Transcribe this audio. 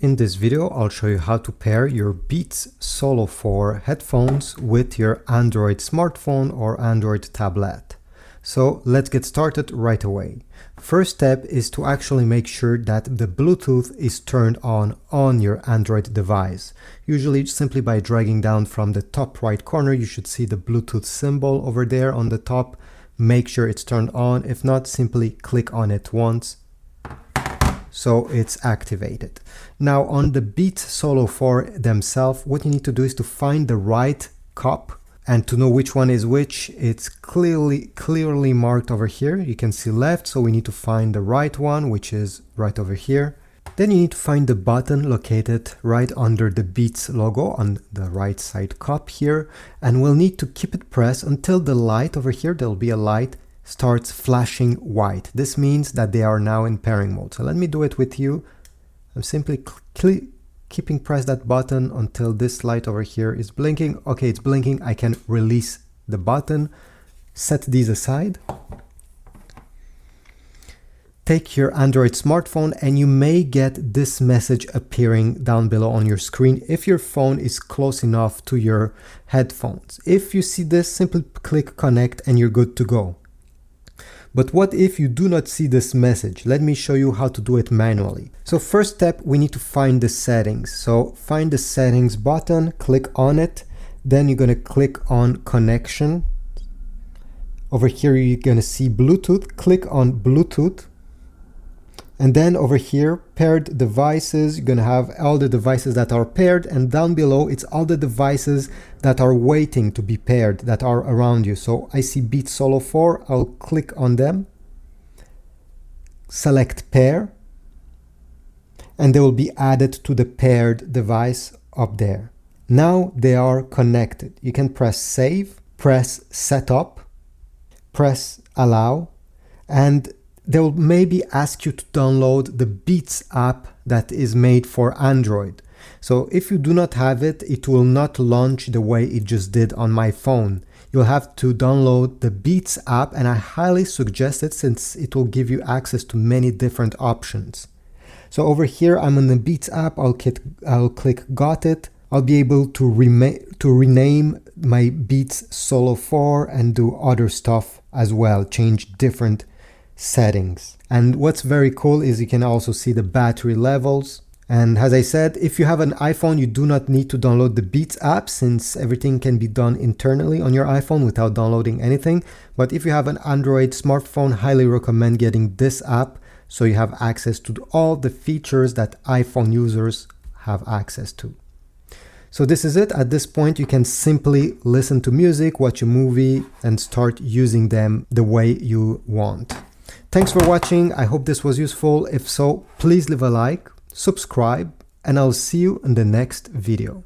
In this video, I'll show you how to pair your Beats Solo 4 headphones with your Android smartphone or Android tablet. So let's get started right away. First step is to actually make sure that the Bluetooth is turned on your Android device. Usually simply by dragging down from the top right corner, you should see the Bluetooth symbol over there on the top. Make sure it's turned on. If not, simply click on it once so it's activated. Now on the Beats Solo 4 themselves, what you need to do is to find the right cup, and to know which one is which, it's clearly marked over here. You can see left, so we need to find the right one, which is right over here. Then you need to find the button located right under the Beats logo on the right side cup here, and we'll need to keep it pressed until the light over here, there'll be a light, starts flashing white. This means that they are now in pairing mode. So let me do it with you. I'm simply keeping press that button until this light over here is blinking. Okay, it's blinking. I can release the button, set these aside. Take your Android smartphone and you may get this message appearing down below on your screen if your phone is close enough to your headphones. If you see this, simply click connect and you're good to go. But what if you do not see this message? Let me show you how to do it manually. So first step, we need to find the settings. So find the settings button, click on it. Then you're going to click on connection. Over here, you're going to see Bluetooth. Click on Bluetooth. And then over here, paired devices, you're going to have all the devices that are paired, and down below, it's all the devices that are waiting to be paired, that are around you. So I see Beats Solo 4, I'll click on them, select pair, and they will be added to the paired device up there. Now they are connected. You can press save, press setup, press allow, and they will maybe ask you to download the Beats app that is made for Android. So if you do not have it, it will not launch the way it just did on my phone. You'll have to download the Beats app, and I highly suggest it since it will give you access to many different options. So over here, I'm in the Beats app. I'll click got it. I'll be able to rename my Beats Solo 4 and do other stuff as well, change different settings. And what's very cool is you can also see the battery levels. And as I said, if you have an iPhone, you do not need to download the Beats app since everything can be done internally on your iPhone without downloading anything. But if you have an Android smartphone, highly recommend getting this app so you have access to all the features that iPhone users have access to. So this is it. At this point, you can simply listen to music, watch a movie, and start using them the way you want. Thanks for watching. I hope this was useful. If so, please leave a like, subscribe, and I'll see you in the next video.